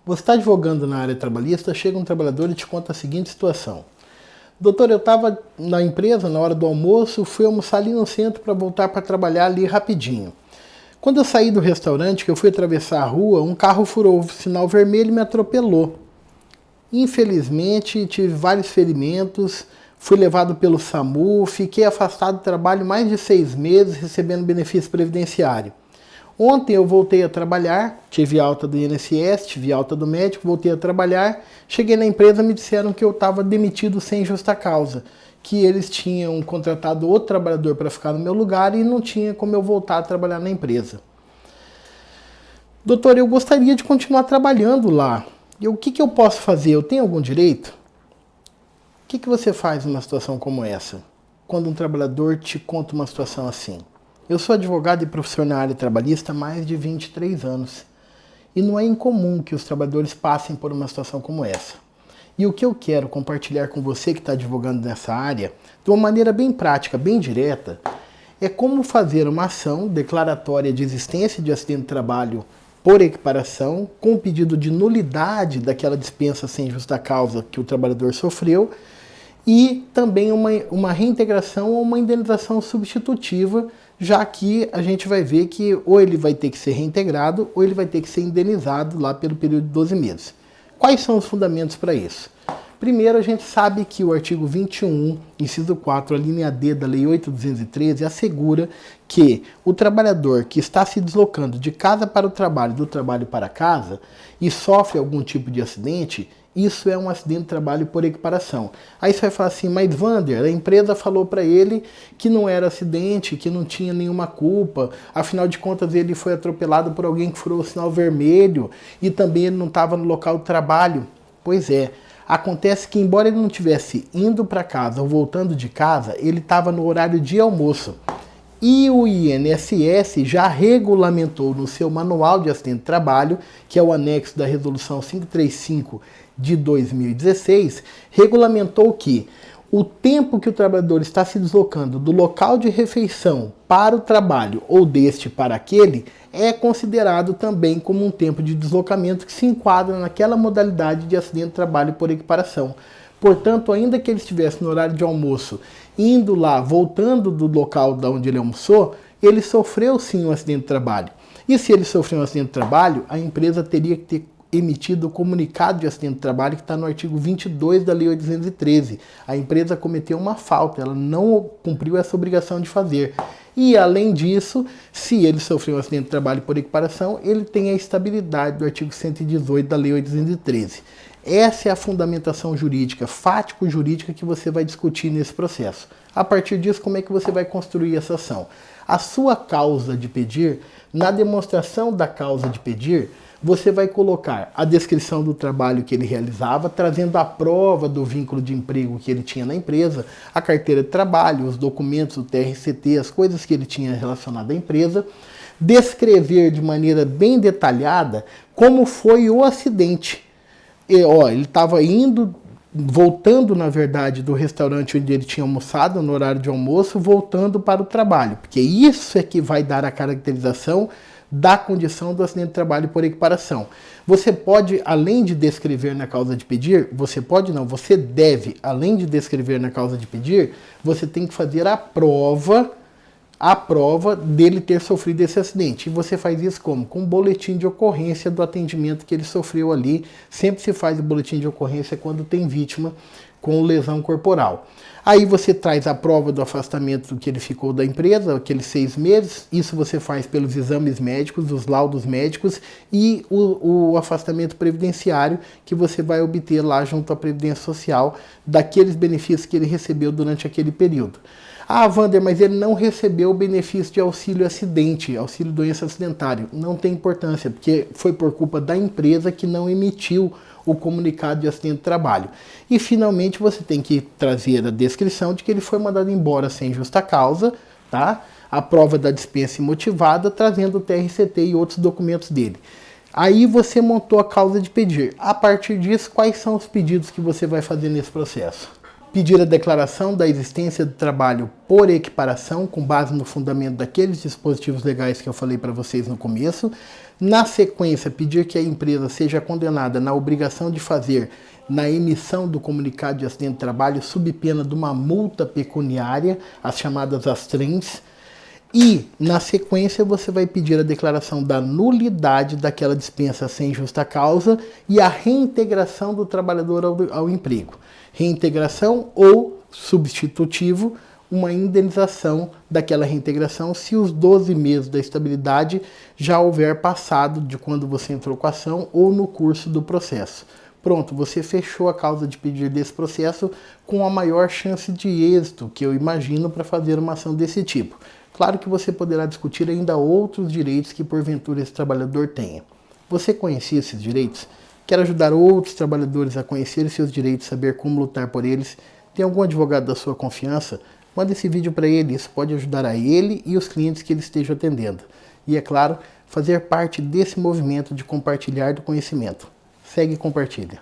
Você está advogando na área trabalhista, chega um trabalhador e te conta a seguinte situação. Doutor, eu estava na empresa na hora do almoço, fui almoçar ali no centro para voltar para trabalhar ali rapidinho. Quando eu saí do restaurante, que eu fui atravessar a rua, um carro furou o sinal vermelho e me atropelou. Infelizmente, tive vários ferimentos, fui levado pelo SAMU, fiquei afastado do trabalho mais de 6 meses, recebendo benefício previdenciário. Ontem eu voltei a trabalhar, tive alta do INSS, tive alta do médico, voltei a trabalhar, cheguei na empresa e me disseram que eu estava demitido sem justa causa, que eles tinham contratado outro trabalhador para ficar no meu lugar e não tinha como eu voltar a trabalhar na empresa. Doutor, eu gostaria de continuar trabalhando lá. O que eu posso fazer? Eu tenho algum direito? O que você faz numa situação como essa? Quando um trabalhador te conta uma situação assim? Eu sou advogado e professor na área trabalhista há mais de 23 anos. E não é incomum que os trabalhadores passem por uma situação como essa. E o que eu quero compartilhar com você que está advogando nessa área, de uma maneira bem prática, bem direta, é como fazer uma ação declaratória de existência de acidente de trabalho por equiparação, com pedido de nulidade daquela dispensa sem justa causa que o trabalhador sofreu, e também uma reintegração ou uma indenização substitutiva, já que a gente vai ver que ou ele vai ter que ser reintegrado ou ele vai ter que ser indenizado lá pelo período de 12 meses. Quais são os fundamentos para isso? Primeiro, a gente sabe que o artigo 21, inciso 4, a linha D da Lei 8.213, assegura que o trabalhador que está se deslocando de casa para o trabalho, do trabalho para casa, e sofre algum tipo de acidente, isso é um acidente de trabalho por equiparação. Aí você vai falar assim, mas Wander, a empresa falou para ele que não era acidente, que não tinha nenhuma culpa, afinal de contas ele foi atropelado por alguém que furou o sinal vermelho e também ele não estava no local do trabalho. Pois é, acontece que embora ele não estivesse indo para casa ou voltando de casa, ele estava no horário de almoço. E o INSS já regulamentou no seu Manual de Acidente de Trabalho, que é o anexo da Resolução 535 de 2016, regulamentou que o tempo que o trabalhador está se deslocando do local de refeição para o trabalho ou deste para aquele é considerado também como um tempo de deslocamento que se enquadra naquela modalidade de acidente de trabalho por equiparação. Portanto, ainda que ele estivesse no horário de almoço, indo lá, voltando do local de onde ele almoçou, ele sofreu sim um acidente de trabalho. E se ele sofreu um acidente de trabalho, a empresa teria que ter emitido o comunicado de acidente de trabalho que está no artigo 22 da Lei 813. A empresa cometeu uma falta, ela não cumpriu essa obrigação de fazer. E, além disso, se ele sofreu um acidente de trabalho por equiparação, ele tem a estabilidade do artigo 118 da Lei 813. Essa é a fundamentação jurídica, fático-jurídica que você vai discutir nesse processo. A partir disso, como é que você vai construir essa ação? A sua causa de pedir, na demonstração da causa de pedir, você vai colocar a descrição do trabalho que ele realizava, trazendo a prova do vínculo de emprego que ele tinha na empresa, a carteira de trabalho, os documentos, o TRCT, as coisas que ele tinha relacionado à empresa, descrever de maneira bem detalhada como foi o acidente. Ele estava voltando, na verdade, do restaurante onde ele tinha almoçado, no horário de almoço, voltando para o trabalho, porque isso é que vai dar a caracterização da condição do acidente de trabalho por equiparação. Você pode, além de descrever na causa de pedir, você deve, além de descrever na causa de pedir, você tem que fazer a prova dele ter sofrido esse acidente. E você faz isso como? Com um boletim de ocorrência do atendimento que ele sofreu ali. Sempre se faz o boletim de ocorrência quando tem vítima com lesão corporal. Aí você traz a prova do afastamento que ele ficou da empresa, aqueles 6 meses. Isso você faz pelos exames médicos, os laudos médicos e o afastamento previdenciário que você vai obter lá junto à Previdência Social daqueles benefícios que ele recebeu durante aquele período. Ah, Wander, mas ele não recebeu o benefício de auxílio acidente, auxílio doença acidentário. Não tem importância, porque foi por culpa da empresa que não emitiu o comunicado de acidente de trabalho. E, finalmente, você tem que trazer a descrição de que ele foi mandado embora sem justa causa, tá? A prova da dispensa imotivada, trazendo o TRCT e outros documentos dele. Aí você montou a causa de pedir. A partir disso, quais são os pedidos que você vai fazer nesse processo? pedir a declaração da existência do trabalho por equiparação, com base no fundamento daqueles dispositivos legais que eu falei para vocês no começo. Na sequência, pedir que a empresa seja condenada na obrigação de fazer na emissão do comunicado de acidente de trabalho, sob pena de uma multa pecuniária, as chamadas ASTRENs. E, na sequência, você vai pedir a declaração da nulidade daquela dispensa sem justa causa e a reintegração do trabalhador ao emprego. Reintegração ou substitutivo, uma indenização daquela reintegração se os 12 meses da estabilidade já houver passado de quando você entrou com a ação ou no curso do processo. Pronto, você fechou a causa de pedir desse processo com a maior chance de êxito que eu imagino para fazer uma ação desse tipo. Claro que você poderá discutir ainda outros direitos que porventura esse trabalhador tenha. Você conhecia esses direitos? Quer ajudar outros trabalhadores a conhecer seus direitos, saber como lutar por eles? Tem algum advogado da sua confiança? Manda esse vídeo para ele, isso pode ajudar a ele e os clientes que ele esteja atendendo. E é claro, fazer parte desse movimento de compartilhar do conhecimento. Segue e compartilha.